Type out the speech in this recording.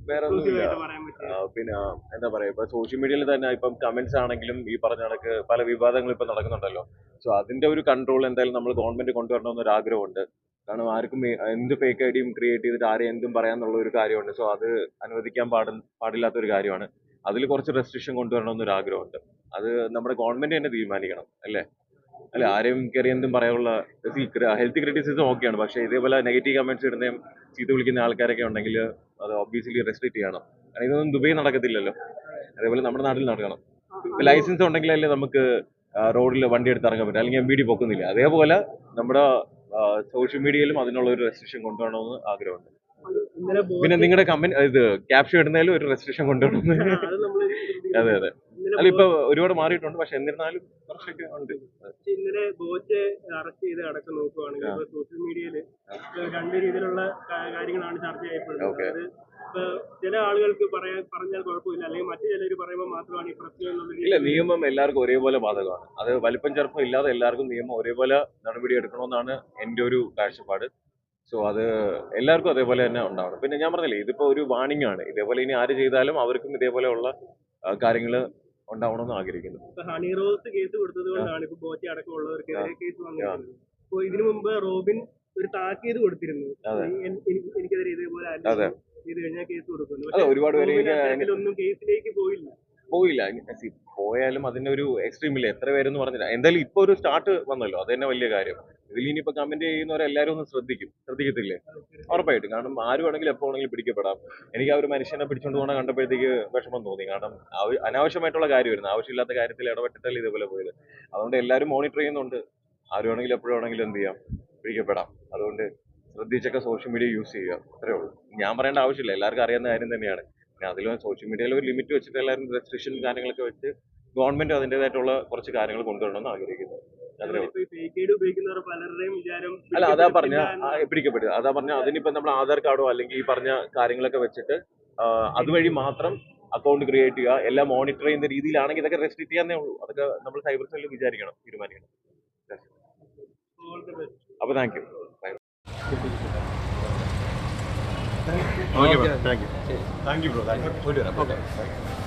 വേറെ ഒന്നുമില്ല. പിന്നെ എന്താ പറയാ, ഇപ്പൊ സോഷ്യൽ മീഡിയയിൽ തന്നെ ഇപ്പം കമന്റ്സ് ആണെങ്കിലും ഈ പറഞ്ഞ കണക്ക് പല വിവാദങ്ങളും ഇപ്പൊ നടക്കുന്നുണ്ടല്ലോ. സോ അതിന്റെ ഒരു കൺട്രോൾ എന്തായാലും നമ്മൾ ഗവൺമെന്റ് കൊണ്ടുവരണമെന്ന് ഒരു ആഗ്രഹമുണ്ട്. കാരണം ആർക്കും എന്ത് ഫേക്ക് ഐഡിയും ക്രിയേറ്റ് ചെയ്തിട്ട് ആരെയും എന്തും പറയാന്നുള്ള ഒരു കാര്യമുണ്ട്. സോ അത് അനുവദിക്കാൻ പാടില്ലാത്ത ഒരു കാര്യമാണ്. അതിൽ കുറച്ച് റെസ്ട്രിക്ഷൻ കൊണ്ടുവരണമെന്നൊരു ആഗ്രഹമുണ്ട്. അത് നമ്മുടെ ഗവൺമെന്റ് തന്നെ തീരുമാനിക്കണം അല്ലേ? അല്ല, ആരെയും കയറി എന്തും പറയാനുള്ള ഹെൽത്തി ക്രിറ്റിസിസം ഓക്കെയാണ്. പക്ഷേ ഇതേപോലെ നെഗറ്റീവ് കമന്റ്സ് ഇടുന്നതും ചീത്ത വിളിക്കുന്ന ആൾക്കാരൊക്കെ ഉണ്ടെങ്കിൽ അത് ഒബ്വിയസ്ലി റെസ്ട്രിക്ട് ചെയ്യണം. കാരണം ഇതൊന്നും ദുബൈ നടക്കത്തില്ലല്ലോ, അതേപോലെ നമ്മുടെ നാട്ടിൽ നടക്കണം. ലൈസൻസ് ഉണ്ടെങ്കിലല്ലേ നമുക്ക് റോഡിൽ വണ്ടി എടുത്ത് ഇറങ്ങാൻ പറ്റും, അല്ലെങ്കിൽ MVD പൊക്കുന്നില്ല. അതേപോലെ നമ്മുടെ സോഷ്യൽ മീഡിയയിലും അതിനുള്ള ഒരു റെസ്ട്രിക്ഷൻ കൊണ്ടുവരണമെന്ന് ആഗ്രഹമുണ്ട്. പിന്നെ നിങ്ങളുടെ ഇത് ക്യാപ്ഷൻ ഇടുന്നതിലും ഒരു റെസ്ട്രിക്ഷൻ കൊണ്ടുവരണമെന്ന്. അതെ അതെ, അല്ല ഇപ്പൊ ഒരുപാട് മാറിയിട്ടുണ്ട്, പക്ഷെ എന്നിരുന്നാലും കുറച്ചൊക്കെ ഉണ്ട്. ഇന്നലെ ബോറ്റ് അറസ്റ്റ് ചെയ്ത് അടക്കം നോക്കുവാണെങ്കിൽ സോഷ്യൽ മീഡിയയിൽ രണ്ട് രീതിയിലുള്ള കാര്യങ്ങളാണ് ചർച്ച ചെയ്യപ്പെടുന്നത്. ചില ആളുകൾക്ക് പറഞ്ഞാൽ കുഴപ്പമില്ല, അല്ലെങ്കിൽ മറ്റു ചിലർ പറയുമ്പോൾ മാത്രമാണ് ഈ പ്രശ്നം എന്നുള്ളത്. ഇല്ല, നിയമം എല്ലാവർക്കും ഒരേപോലെ ബാധകമാണ്. അത് വലിപ്പം ചെറുപ്പം ഇല്ലാതെ എല്ലാവർക്കും നിയമം ഒരേപോലെ നടപടി എടുക്കണമെന്നാണ് എൻ്റെ ഒരു കാഴ്ചപ്പാട്. സോ അത് എല്ലാവർക്കും അതേപോലെ തന്നെ ഉണ്ടാവണം. പിന്നെ ഞാൻ പറഞ്ഞില്ലേ, ഇതിപ്പോ ഒരു വാണിംഗ് ആണ്. ഇതേപോലെ ഇനി ആര് ചെയ്താലും അവർക്കും ഇതേപോലെയുള്ള കാര്യങ്ങൾ ഉണ്ടാവണമെന്ന് ആഗ്രഹിക്കുന്നു. ഹണി റോസ് കേസ് കൊടുത്തത് കൊണ്ടാണ് ഇപ്പൊ ബോച്ചി അടക്കമുള്ളവർക്കെതിരെ കേസ് വന്നിരിക്കുന്നത്. അപ്പൊ ഇതിനു മുമ്പ് റോബിൻ ഒരു താക്കീത് കൊടുത്തിരുന്നു, എനിക്കെതിരെ ഇതേപോലെ ഇത് കഴിഞ്ഞാൽ കേസ് കൊടുക്കുന്നു. ഒരുപാട് പേര് ഒന്നും കേസിലേക്ക് പോയില്ല. പോയാലും അതിന്റെ ഒരു എക്സ്ട്രീമില്ല. എത്ര പേരെന്ന് പറഞ്ഞില്ല. എന്തായാലും ഇപ്പൊ ഒരു സ്റ്റാർട്ട് വന്നല്ലോ, അത് തന്നെ വലിയ കാര്യം. ഇതിൽ ഇനിയിപ്പോ കമന്റ് ചെയ്യുന്നവരെല്ലാരും ഒന്ന് ശ്രദ്ധിക്കത്തില്ലേ? ഉറപ്പായിട്ടും. കാരണം ആര് വേണമെങ്കിലും എപ്പോ വേണമെങ്കിലും പിടിക്കപ്പെടാം. എനിക്ക് ആ ഒരു മനുഷ്യനെ പിടിച്ചോണ്ട് പോകണ കണ്ടപ്പോഴത്തേക്ക് വിഷമം തോന്നി. കാരണം അനാവശ്യമായിട്ടുള്ള കാര്യമായിരുന്നു. ആവശ്യമില്ലാത്ത കാര്യത്തിൽ ഇടപെട്ടിട്ടല്ലേ ഇതേപോലെ പോയത്. അതുകൊണ്ട് എല്ലാവരും മോണിറ്റർ ചെയ്യുന്നുണ്ട്. ആര് വേണമെങ്കിലും എപ്പോഴും വേണമെങ്കിലും എന്ത് ചെയ്യാം, പിടിക്കപ്പെടാം. അതുകൊണ്ട് ശ്രദ്ധിച്ചൊക്കെ സോഷ്യൽ മീഡിയ യൂസ് ചെയ്യുക, അത്രേ ഉള്ളൂ. ഞാൻ പറയേണ്ട ആവശ്യമില്ല, എല്ലാവർക്കും അറിയാവുന്ന കാര്യം തന്നെയാണ്. പിന്നെ അതിൽ സോഷ്യൽ മീഡിയയിൽ ഒരു ലിമിറ്റ് വെച്ചിട്ട് എല്ലാവരും റെസ്ട്രിക്ഷൻ കാര്യങ്ങളൊക്കെ വെച്ച് ഗവൺമെന്റ് അതിൻ്റെതായിട്ടുള്ള കുറച്ച് കാര്യങ്ങൾ കൊണ്ടുവരണമെന്ന് ആഗ്രഹിക്കുന്നു. അല്ല, അതാ പറഞ്ഞ പിടിക്കപ്പെട്ടത്. അതാ പറഞ്ഞ അതിനിപ്പോ നമ്മൾ ആധാർ കാർഡോ അല്ലെങ്കിൽ ഈ പറഞ്ഞ കാര്യങ്ങളൊക്കെ വെച്ചിട്ട് അതുവഴി മാത്രം അക്കൗണ്ട് ക്രിയേറ്റ് ചെയ്യുക, എല്ലാം മോണിറ്റർ ചെയ്യുന്ന രീതിയിലാണെങ്കിൽ ഇതൊക്കെ റെസ്ട്രിക്ട് ചെയ്യാന്നേ ഉള്ളൂ. അതൊക്കെ നമ്മൾ സൈബർ സെല്ലിൽ തീരുമാനിക്കണം. അപ്പൊ thank you. Thank you, bro. Thank you.